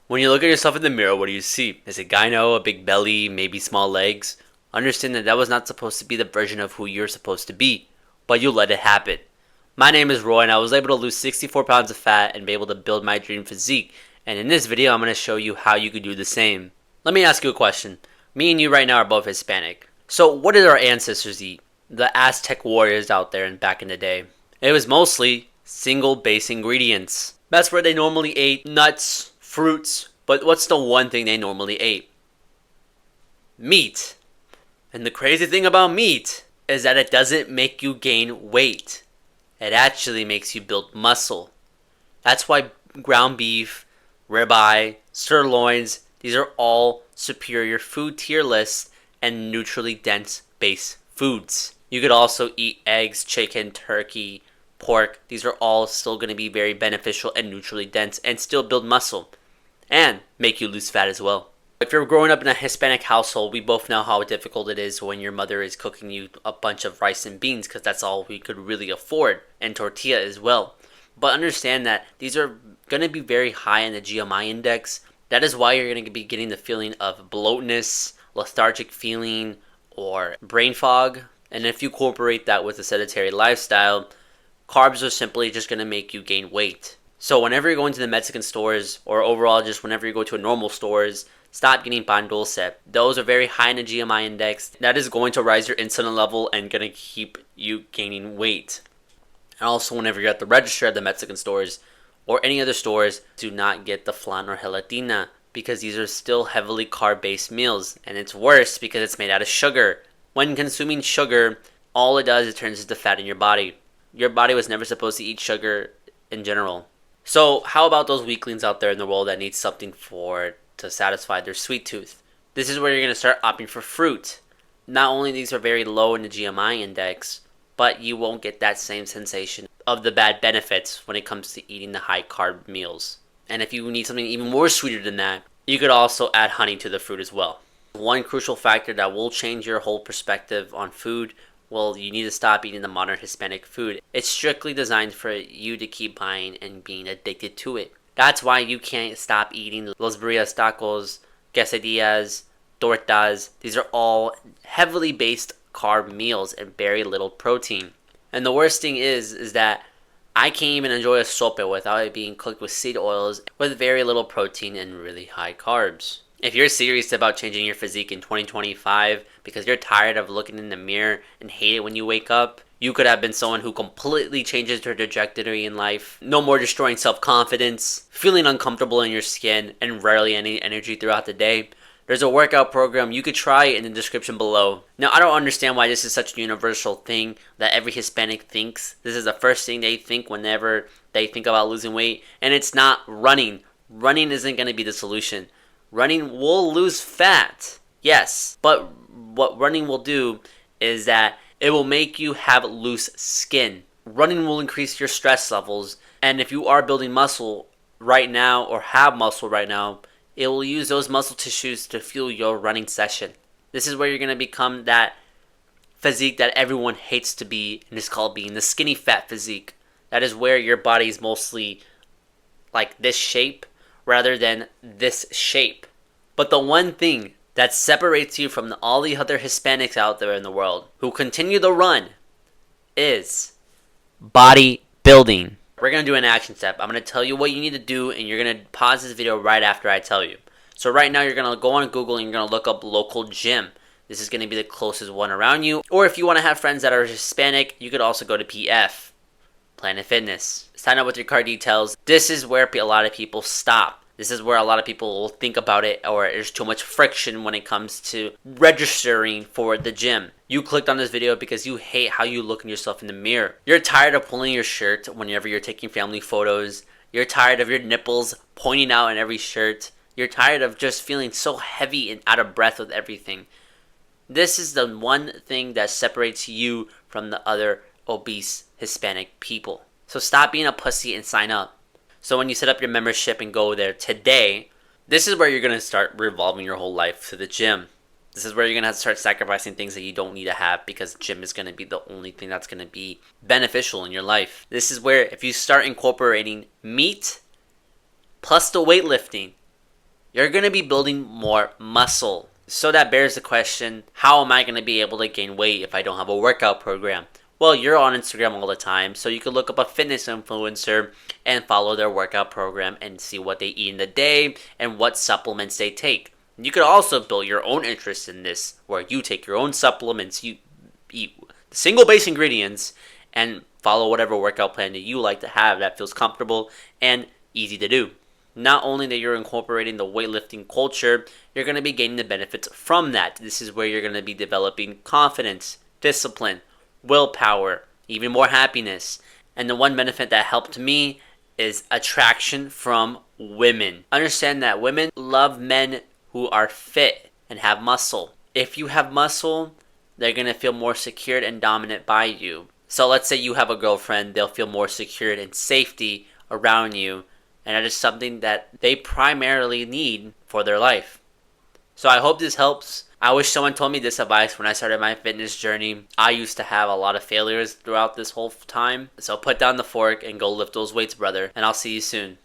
When you look at yourself in the mirror, what do you see? Is it gyno, a big belly, maybe small legs? Understand that that was not supposed to be the version of who you're supposed to be, but you let it happen. My name is Roy, and I was able to lose 64 pounds of fat and be able to build my dream physique. And in this video, I'm going to show you how you could do the same. Let me ask you a question. Me and you right now are both Hispanic. So what did our ancestors eat? The Aztec warriors out there and back in the day. It was mostly single base ingredients. That's where they normally ate nuts, fruits, but what's the one thing they normally ate? Meat. And the crazy thing about meat is that it doesn't make you gain weight. It actually makes you build muscle. That's why ground beef, ribeye, sirloins, these are all superior food tier lists and neutrally dense base foods. You could also eat eggs, chicken, turkey, pork. These are all still going to be very beneficial and neutrally dense and still build muscle and make you lose fat as well. If you're growing up in a Hispanic household, we both know how difficult it is when your mother is cooking you a bunch of rice and beans because that's all we could really afford, and tortilla as well. But understand that these are going to be very high in the GMI index. That is why you're going to be getting the feeling of bloatness, lethargic feeling, or brain fog. And if you incorporate that with a sedentary lifestyle, carbs are simply just going to make you gain weight. So whenever you're going to the Mexican stores, or overall just whenever you go to a normal stores, stop getting pan dulce. Those are very high in the GMI index. That is going to rise your insulin level and going to keep you gaining weight. And also whenever you're at the register at the Mexican stores or any other stores, do not get the flan or gelatina because these are still heavily carb-based meals. And it's worse because it's made out of sugar. When consuming sugar, all it does is turns into fat in your body. Your body was never supposed to eat sugar in general. So how about those weaklings out there in the world that need something to satisfy their sweet tooth? This is where you're going to start opting for fruit. Not only these are very low in the GMI index, but you won't get that same sensation of the bad benefits when it comes to eating the high carb meals. And if you need something even more sweeter than that, you could also add honey to the fruit as well. One crucial factor that will change your whole perspective on food, well, you need to stop eating the modern Hispanic food. It's strictly designed for you to keep buying and being addicted to it. That's why you can't stop eating los burritos, tacos, quesadillas, tortas. These are all heavily based carb meals and very little protein. And the worst thing is that I can't even enjoy a sope without it being cooked with seed oils with very little protein and really high carbs. If you're serious about changing your physique in 2025 because you're tired of looking in the mirror and hate it when you wake up, you could have been someone who completely changes their trajectory in life. No more destroying self-confidence, feeling uncomfortable in your skin, and rarely any energy throughout the day. There's a workout program. You could try it in the description below. Now, I don't understand why this is such a universal thing that every Hispanic thinks. This is the first thing they think whenever they think about losing weight, and it's not running. Running isn't going to be the solution. Running will lose fat, yes, but what running will do is that it will make you have loose skin. Running will increase your stress levels, and if you are building muscle right now or have muscle right now, it will use those muscle tissues to fuel your running session. This is where you're going to become that physique that everyone hates to be, and it's called being the skinny fat physique. That is where your body is mostly like this shape rather than this shape. But the one thing that separates you from all the other Hispanics out there in the world who continue to run is bodybuilding. We're going to do an action step. I'm going to tell you what you need to do, and you're going to pause this video right after I tell you. So right now you're going to go on Google and you're going to look up local gym. This is going to be the closest one around you. Or if you want to have friends that are Hispanic, you could also go to PF, Planet Fitness. Sign up with your card details. This is where a lot of people stop. This is where a lot of people will think about it, or there's too much friction when it comes to registering for the gym. You clicked on this video because you hate how you look in yourself in the mirror. You're tired of pulling your shirt whenever you're taking family photos. You're tired of your nipples pointing out in every shirt. You're tired of just feeling so heavy and out of breath with everything. This is the one thing that separates you from the other obese Hispanic people. So stop being a pussy and sign up. So when you set up your membership and go there today, this is where you're going to start revolving your whole life to the gym. This is where you're going to have to start sacrificing things that you don't need to have because gym is going to be the only thing that's going to be beneficial in your life. This is where if you start incorporating meat plus the weightlifting, you're going to be building more muscle. So that bears the question, how am I going to be able to gain weight if I don't have a workout program? Well, you're on Instagram all the time, so you could look up a fitness influencer and follow their workout program and see what they eat in the day and what supplements they take. You could also build your own interest in this, where you take your own supplements, you eat single base ingredients, and follow whatever workout plan that you like to have that feels comfortable and easy to do. Not only that you're incorporating the weightlifting culture, you're going to be gaining the benefits from that. This is where you're going to be developing confidence, discipline, willpower, even more happiness. And the one benefit that helped me is attraction from women. Understand that women love men who are fit and have muscle. If you have muscle, they're going to feel more secured and dominant by you. So let's say you have a girlfriend, they'll feel more secured and safety around you. And that is something that they primarily need for their life. So I hope this helps. I wish someone told me this advice when I started my fitness journey. I used to have a lot of failures throughout this whole time. So put down the fork and go lift those weights, brother. And I'll see you soon.